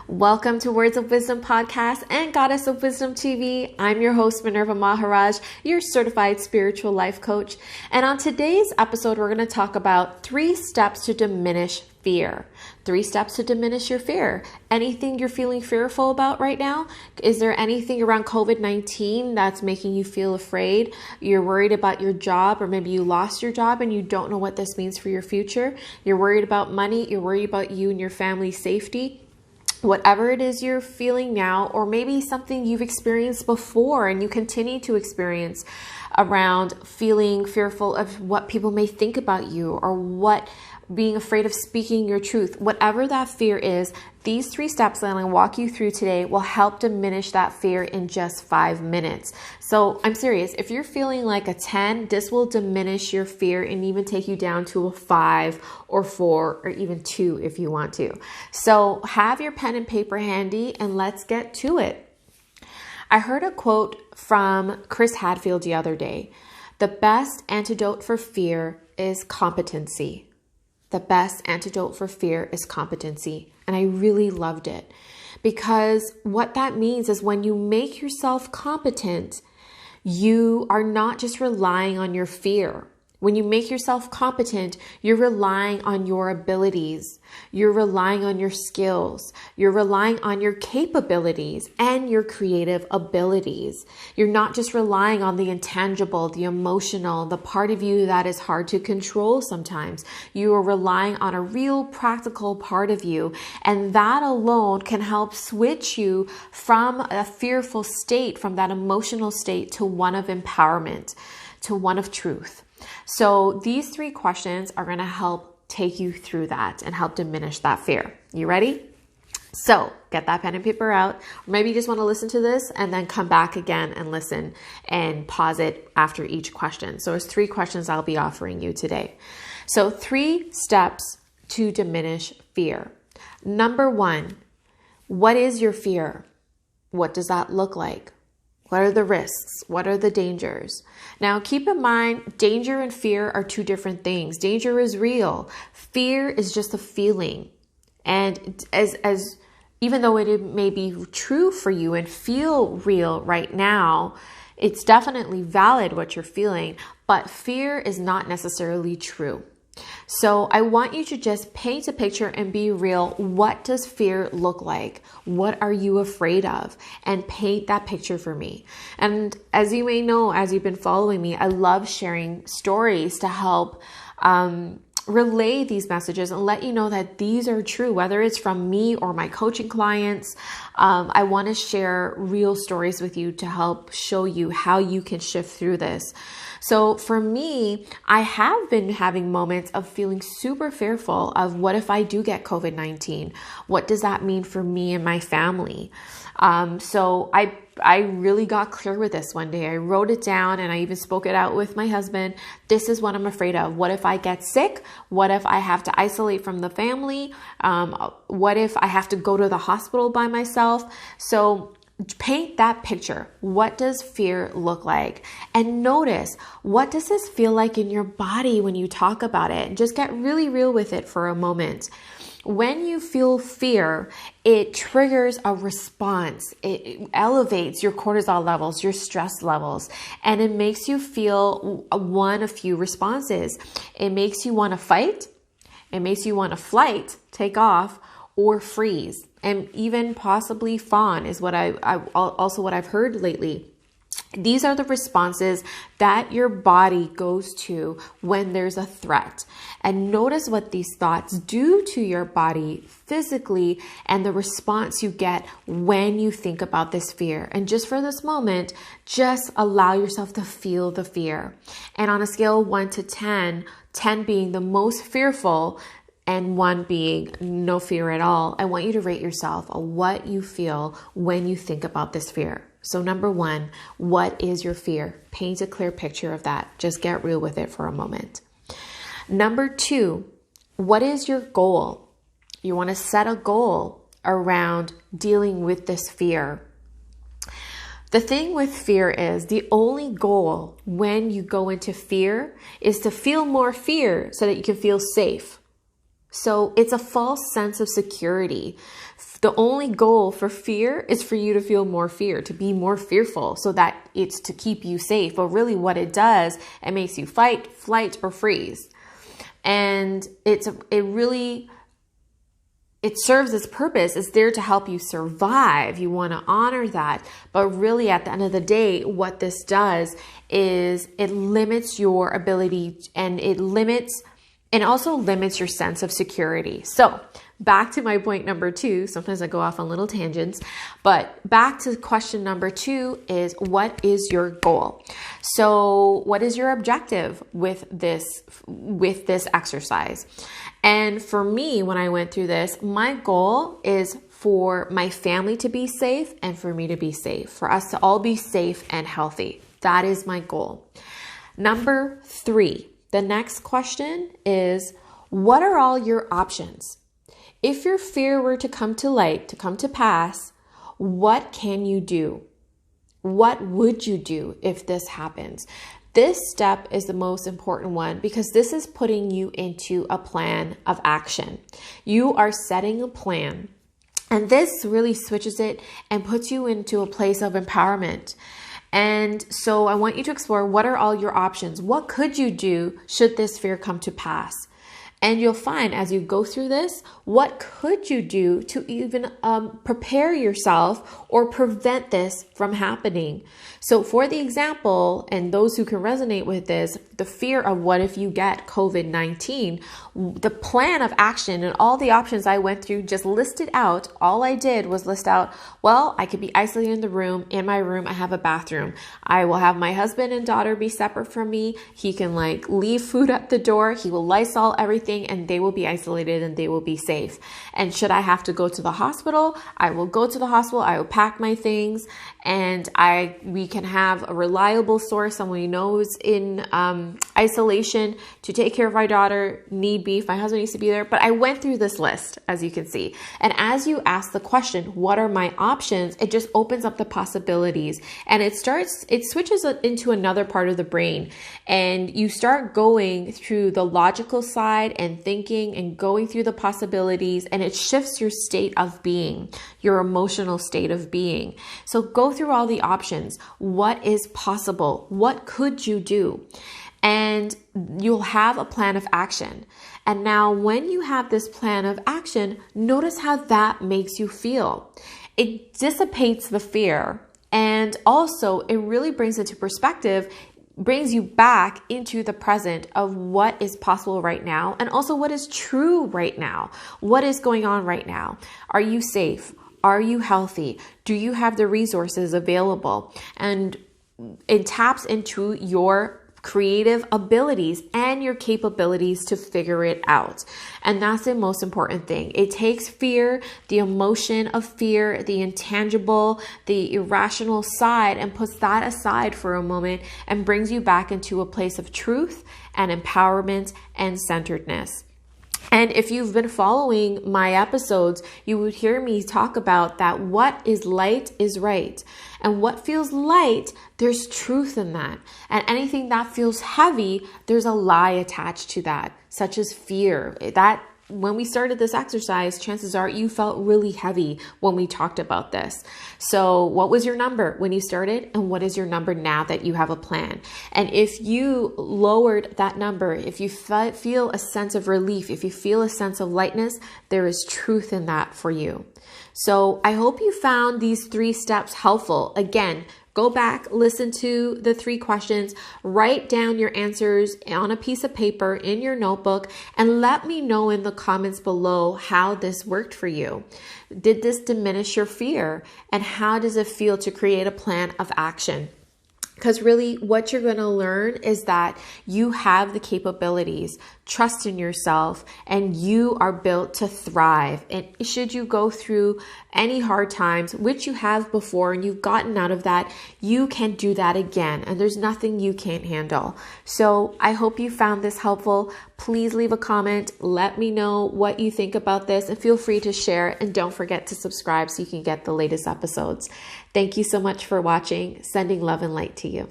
Welcome to Words of Wisdom Podcast and Goddess of Wisdom TV. I'm your host, Minerva Maharajh, your certified spiritual life coach. And on today's episode, we're going to talk about 3 steps to diminish fear. 3 steps to diminish your fear. Anything you're feeling fearful about right now? Is there anything around COVID-19 that's making you feel afraid? You're worried about your job, or maybe you lost your job and you don't know what this means for your future. You're worried about money. You're worried about you and your family's safety. Whatever it is you're feeling now, or maybe something you've experienced before and you continue to experience around feeling fearful of what people may think about you, or being afraid of speaking your truth. Whatever that fear is, these 3 steps that I'm going to walk you through today will help diminish that fear in just 5 minutes. So I'm serious. If you're feeling like a 10, this will diminish your fear and even take you down to a 5 or 4 or even 2 if you want to. So have your pen and paper handy and let's get to it. I heard a quote from Chris Hadfield the other day. The best antidote for fear is competency. The best antidote for fear is competency. And I really loved it, because what that means is when you make yourself competent, you are not just relying on your fear. When you make yourself competent, you're relying on your abilities. You're relying on your skills. You're relying on your capabilities and your creative abilities. You're not just relying on the intangible, the emotional, the part of you that is hard to control sometimes. You are relying on a real practical part of you. And that alone can help switch you from a fearful state, from that emotional state, to one of empowerment, to one of truth. So these 3 questions are going to help take you through that and help diminish that fear. You ready? So get that pen and paper out. Or maybe you just want to listen to this and then come back again and listen and pause it after each question. So there's 3 questions I'll be offering you today. So 3 steps to diminish fear. Number 1, what is your fear? What does that look like? What are the risks? What are the dangers? Now, keep in mind, danger and fear are 2 different things. Danger is real. Fear is just a feeling. And as even though it may be true for you and feel real right now, it's definitely valid what you're feeling, but fear is not necessarily true. So I want you to just paint a picture and be real. What does fear look like? What are you afraid of? And paint that picture for me. And as you may know, as you've been following me, I love sharing stories to help relay these messages and let you know that these are true, whether it's from me or my coaching clients. I want to share real stories with you to help show you how you can shift through this. So for me, I have been having moments of feeling super fearful of what if I do get COVID-19? What does that mean for me and my family? So I really got clear with this one day. I wrote it down and I even spoke it out with my husband. This is what I'm afraid of. What if I get sick? What if I have to isolate from the family? What if I have to go to the hospital by myself? So paint that picture. What does fear look like? And notice, what does this feel like in your body when you talk about it? And just get really real with it for a moment. When you feel fear, it triggers a response. It elevates your cortisol levels, your stress levels, and it makes you feel one of few responses. It makes you want to fight. It makes you want to flight, take off, or freeze, and even possibly fawn is what I've heard lately. These are the responses that your body goes to when there's a threat. And notice what these thoughts do to your body physically and the response you get when you think about this fear. And just for this moment, just allow yourself to feel the fear. And on a scale of 1 to 10, 10 being the most fearful, and 1 being no fear at all, I want you to rate yourself on what you feel when you think about this fear. So number 1, what is your fear? Paint a clear picture of that. Just get real with it for a moment. Number 2, what is your goal? You want to set a goal around dealing with this fear. The thing with fear is the only goal when you go into fear is to feel more fear so that you can feel safe. So it's a false sense of security. The only goal for fear is for you to feel more fear, to be more fearful, so that it's to keep you safe. But really what it does, it makes you fight, flight, or freeze. And it serves its purpose. It's there to help you survive. You want to honor that. But really at the end of the day, what this does is it limits your ability, and it also limits your sense of security. So back to my point number 2. Sometimes I go off on little tangents, but back to question number 2 is, what is your goal? So what is your objective with this exercise? And for me, when I went through this, my goal is for my family to be safe and for me to be safe, for us to all be safe and healthy. That is my goal. Number 3, the next question is, what are all your options? If your fear were to come to light, to come to pass, what can you do? What would you do if this happens? This step is the most important one because this is putting you into a plan of action. You are setting a plan, and this really switches it and puts you into a place of empowerment. And so I want you to explore, what are all your options? What could you do should this fear come to pass? And you'll find as you go through this, what could you do to even prepare yourself or prevent this from happening? So for the example, and those who can resonate with this, the fear of what if you get COVID-19, the plan of action and all the options I went through just listed out. All I did was list out, well, I could be isolated in the room. In my room, I have a bathroom. I will have my husband and daughter be separate from me. He can leave food at the door. He will Lysol everything, and they will be isolated and they will be safe. And should I have to go to the hospital, I will go to the hospital. I will pack my things, and we can have a reliable source, someone who knows in isolation to take care of my daughter, need be, if my husband needs to be there. But I went through this list, as you can see. And as you ask the question, what are my options? It just opens up the possibilities, and it switches into another part of the brain, and you start going through the logical side and thinking and going through the possibilities, and it shifts your state of being, your emotional state of being. So go through all the options. What is possible? What could you do? And you'll have a plan of action. And now when you have this plan of action, notice how that makes you feel. It dissipates the fear, and also it really brings into perspective, brings you back into the present of what is possible right now, and also what is true right now. What is going on right now? Are you safe? Are you healthy? Do you have the resources available? And it taps into your creative abilities and your capabilities to figure it out. And that's the most important thing. It takes fear, the emotion of fear, the intangible, the irrational side, and puts that aside for a moment and brings you back into a place of truth and empowerment and centeredness. And if you've been following my episodes, you would hear me talk about that what is light is right. And what feels light, there's truth in that. And anything that feels heavy, there's a lie attached to that, such as fear. That when we started this exercise, chances are you felt really heavy when we talked about this. So what was your number when you started? And what is your number now that you have a plan? And if you lowered that number, if you feel a sense of relief, if you feel a sense of lightness, there is truth in that for you. So I hope you found these 3 steps helpful. Again, go back, listen to the 3 questions, write down your answers on a piece of paper in your notebook, and let me know in the comments below how this worked for you. Did this diminish your fear? And how does it feel to create a plan of action? Because really what you're going to learn is that you have the capabilities, trust in yourself, and you are built to thrive. And should you go through any hard times, which you have before and you've gotten out of that, you can do that again. And there's nothing you can't handle. So I hope you found this helpful. Please leave a comment. Let me know what you think about this, and feel free to share. And don't forget to subscribe so you can get the latest episodes. Thank you so much for watching. Sending love and light to you.